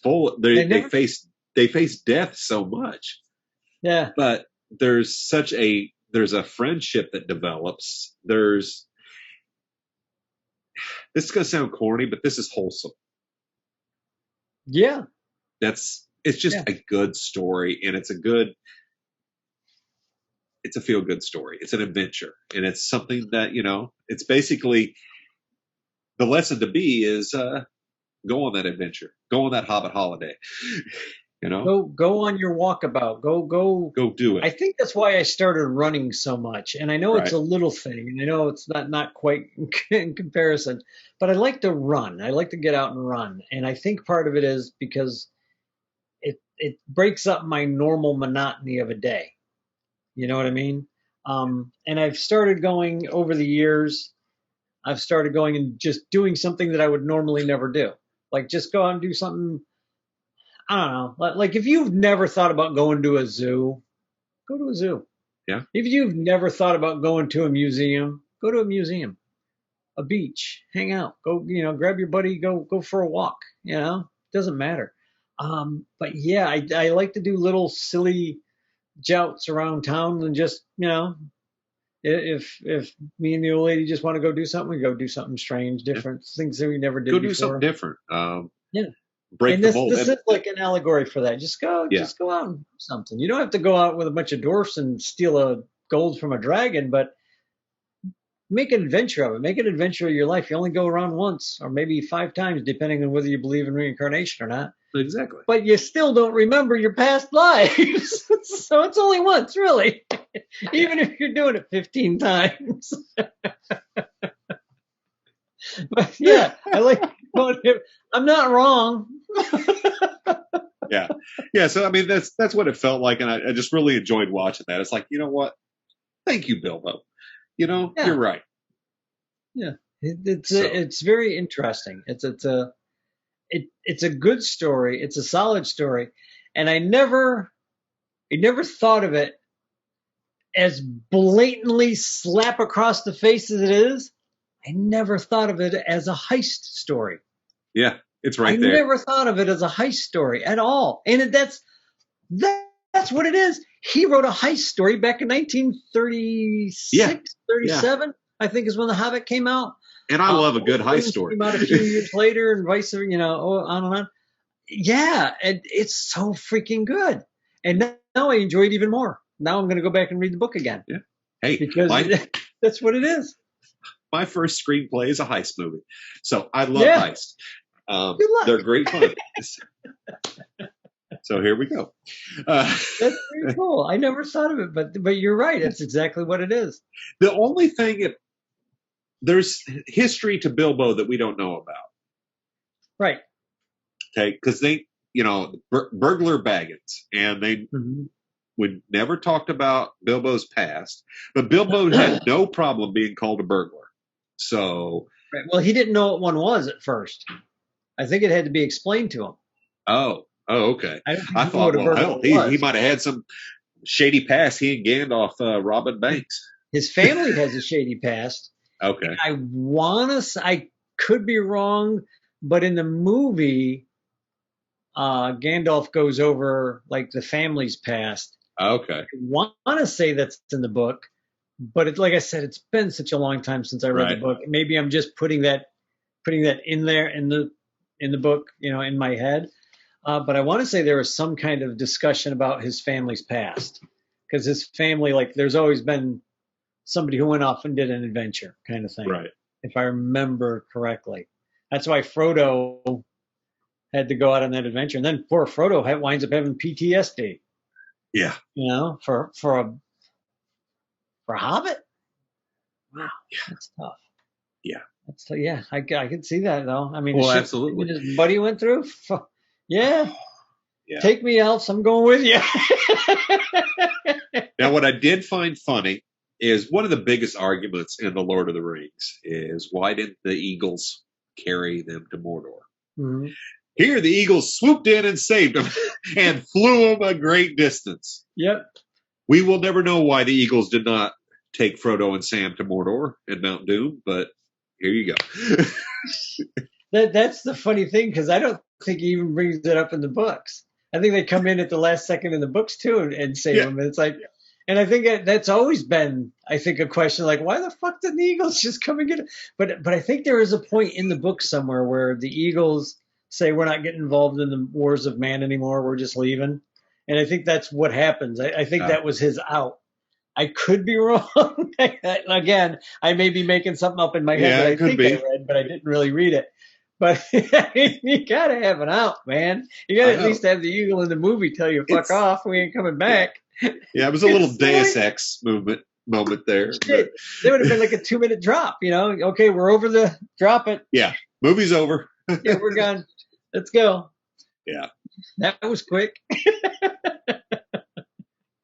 S1: full. They face death so much.
S2: Yeah,
S1: but there's a friendship that develops. This is gonna sound corny, but this is wholesome.
S2: Yeah,
S1: it's just a good story, and it's a feel-good story. It's an adventure, and it's something that, it's basically the lesson to be is go on that adventure, go on that Hobbit holiday,
S2: Go on your walkabout, go
S1: do it.
S2: I think that's why I started running so much, and I know it's a little thing, and I know it's not quite in comparison, but I like to run. I like to get out and run, and I think part of it is because it breaks up my normal monotony of a day. You know what I mean? And I've started going over the years. I've started going and just doing something that I would normally never do. Like just go out and do something, I don't know. Like if you've never thought about going to a zoo, go to a zoo.
S1: Yeah.
S2: If you've never thought about going to a museum, go to a museum. A beach, hang out, go, grab your buddy, go for a walk, doesn't matter. But yeah, I like to do little silly jouts around town and just, if me and the old lady just want to go do something, we go do something strange, different things that we never did before.
S1: Go do something different.
S2: Break the mold. This is like an allegory for that. Just go out and do something. You don't have to go out with a bunch of dwarfs and steal a gold from a dragon, but make an adventure of it. Make an adventure of your life. You only go around once or maybe 5 times, depending on whether you believe in reincarnation or not.
S1: Exactly.
S2: But you still don't remember your past lives. So it's only once, really. Even if you're doing it 15 times. But yeah, I like going to, I'm not wrong.
S1: Yeah. So I mean, that's what it felt like, and I just really enjoyed watching that. It's like, you know what? Thank you, Bilbo. You're right.
S2: Yeah, it's very interesting. It's a good story. It's a solid story, and I never thought of it as blatantly slap across the face as it is. I never thought of it as a heist story.
S1: Yeah, it's right there.
S2: I never thought of it as a heist story at all, and that's what it is. He wrote a heist story back in 1936, 37, I think is when The Hobbit came out.
S1: And I love a good heist story.
S2: Came out a few years later, and vice versa, on and on. Yeah, and it's so freaking good. And now I enjoy it even more. Now I'm going to go back and read the book again.
S1: Yeah. Hey,
S2: because that's what it is.
S1: My first screenplay is a heist movie, so I love heist. They're great fun. So here we go.
S2: That's pretty cool. I never thought of it, but you're right. That's exactly what it is.
S1: The only thing there's history to Bilbo that we don't know about.
S2: Right.
S1: Okay, because they, burglar Baggins, and they would never talked about Bilbo's past, but Bilbo had no problem being called a burglar. So,
S2: right. Well, he didn't know what one was at first. I think it had to be explained to him.
S1: Oh, okay.
S2: I thought,
S1: he might have had some shady past. He and Gandalf robbing banks.
S2: His family has a shady past.
S1: Okay.
S2: I could be wrong, but in the movie, Gandalf goes over like the family's past.
S1: Okay.
S2: I want to say that's in the book, but like I said, it's been such a long time since I read the book. Maybe I'm just putting that in there in the book, in my head. But I want to say there was some kind of discussion about his family's past, because his family, like, there's always been somebody who went off and did an adventure kind of thing.
S1: Right.
S2: If I remember correctly. That's why Frodo had to go out on that adventure. And then poor Frodo winds up having PTSD.
S1: Yeah.
S2: For a Hobbit? Wow. Yeah. That's tough.
S1: Yeah.
S2: I can see that, though. I mean,
S1: absolutely.
S2: His buddy went through. Yeah. Take me, Elves. I'm going with you.
S1: Now, what I did find funny is one of the biggest arguments in The Lord of the Rings is, why didn't the eagles carry them to Mordor?
S2: Mm-hmm.
S1: Here, the eagles swooped in and saved them and flew them a great distance.
S2: Yep.
S1: We will never know why the eagles did not take Frodo and Sam to Mordor and Mount Doom, but here you go.
S2: That's the funny thing, because I don't think he even brings it up in the books. I think they come in at the last second in the books too and save them. And it's like, and I think that's always been, I think, a question like, why the fuck didn't the eagles just come and get it? But I think there is a point in the book somewhere where the eagles say, we're not getting involved in the wars of man anymore. We're just leaving. And I think that's what happens. I think that was his out. I could be wrong. Again, I may be making something up in my head that I think I read, but I didn't really read it. But you got to have an out, man. You got to at least have the eagle in the movie tell you, fuck off, we ain't coming back.
S1: Yeah, it was a little Deus Ex moment there.
S2: Shit. There would have been like a 2-minute drop, Okay, we're over the drop it.
S1: Yeah, movie's over.
S2: Yeah, we're gone. Let's go.
S1: Yeah.
S2: That was quick.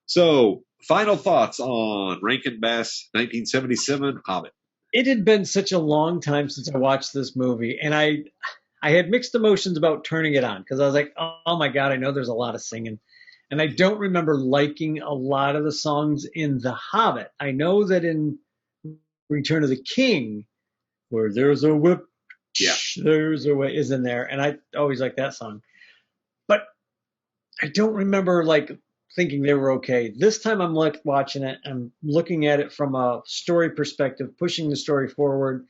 S1: So, final thoughts on Rankin Bass 1977 Hobbit.
S2: It had been such a long time since I watched this movie, and I had mixed emotions about turning it on, because I was like, oh my God, I know there's a lot of singing. And I don't remember liking a lot of the songs in The Hobbit. I know that in Return of the King, where there's a whip, there's a way, is in there, and I always like that song. But I don't remember thinking they were okay. This time I'm watching it, I'm looking at it from a story perspective, pushing the story forward.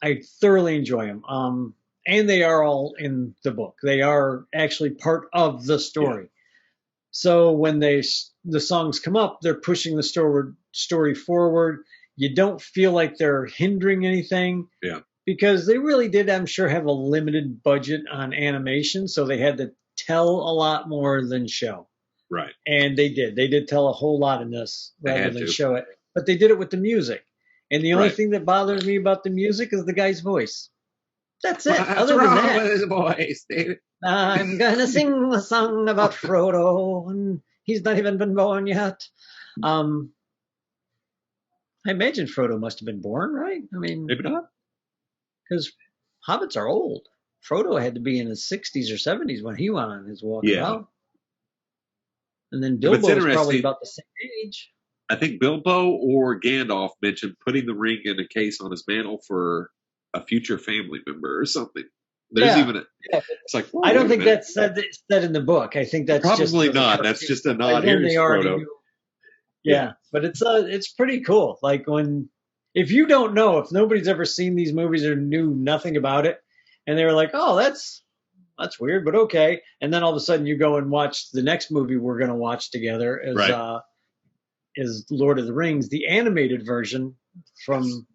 S2: I thoroughly enjoy them. And they are all in the book. They are actually part of the story. Yeah. So when the songs come up, they're pushing the story forward. You don't feel like they're hindering anything.
S1: Yeah.
S2: Because they really did, I'm sure, have a limited budget on animation, so they had to tell a lot more than show.
S1: Right.
S2: And they did. They did tell a whole lot in this rather than show it. But they did it with the music. And the only thing that bothers me about the music is the guy's voice. That's it. Other than that,
S1: with his voice, David?
S2: I'm going to sing a song about Frodo, and he's not even been born yet. I imagine Frodo must have been born, right? I mean,
S1: maybe not.
S2: Because hobbits are old. Frodo had to be in his 60s or 70s when he went on his walk out. And then Bilbo was probably about the same age.
S1: I think Bilbo or Gandalf mentioned putting the ring in a case on his mantle for a future family member or something. There's even it's like,
S2: I don't think that's said in the book. I think that's
S1: probably not. That's just a nod. Here's Frodo.
S2: Yeah, but it's pretty cool. Like when if you don't know, if nobody's ever seen these movies or knew nothing about it, and they were like, oh, that's weird, but okay. And then all of a sudden you go and watch the next movie we're going to watch together is Lord of the Rings, the animated version from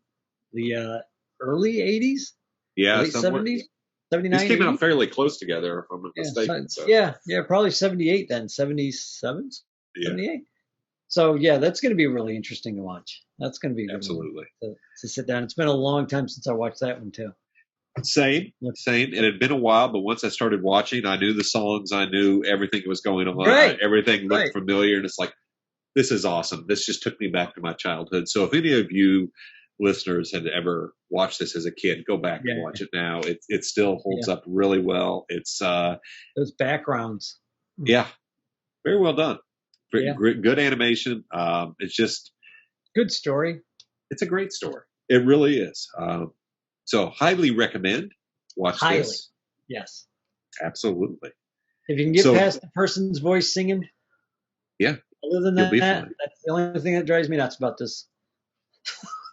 S2: the early 80s, late 70s, 79.
S1: These came out fairly close together, if I'm not mistaken.
S2: Yeah, probably 78 then, 77, 78. So, yeah, that's going to be really interesting to watch. That's going to be
S1: absolutely
S2: to sit down. It's been a long time since I watched that one, too.
S1: Same. It had been a while, but once I started watching, I knew the songs. I knew everything that was going on.
S2: Right.
S1: Everything looked familiar, and it's like, this is awesome. This just took me back to my childhood. So if any of you listeners had ever watched this as a kid, go back and watch it now. It still holds up really well. It's
S2: those backgrounds.
S1: Yeah. Very well done. Good animation. It's just
S2: good story.
S1: It's a great story. It really is. So highly recommend. Watch this.
S2: Yes.
S1: Absolutely.
S2: If you can get past the person's voice singing.
S1: Yeah.
S2: Other than that, that's the only thing that drives me nuts about this.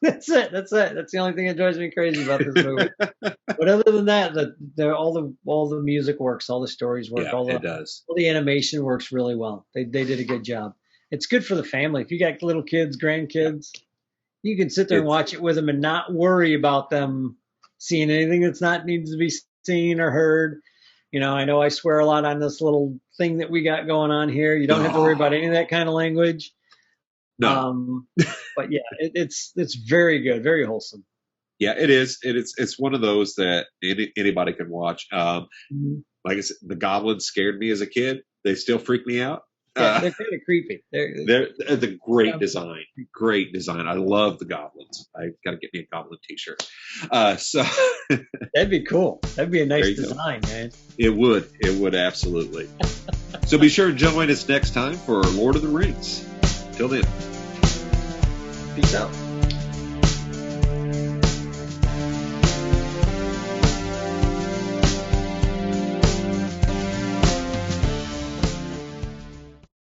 S2: That's it. That's the only thing that drives me crazy about this movie. But other than that, all the music works, all the stories work,
S1: it does.
S2: All the animation works really well. They did a good job. It's good for the family. If you got little kids, grandkids, you can sit there and watch it with them and not worry about them seeing anything that's not needs to be seen or heard. You know I swear a lot on this little thing that we got going on here. You don't have to worry about any of that kind of language.
S1: No.
S2: But yeah, it's very good, very wholesome.
S1: Yeah, it is. It's one of those that anybody can watch. Like I said, the goblins scared me as a kid. They still freak me out.
S2: Yeah, they're kind of creepy.
S1: They're the great design. Great design. I love the goblins. I got to get me a goblin t-shirt. So
S2: that'd be cool. That'd be a nice design, man.
S1: It would absolutely. So be sure to join us next time for Lord of the Rings. Till then.
S2: Peace out.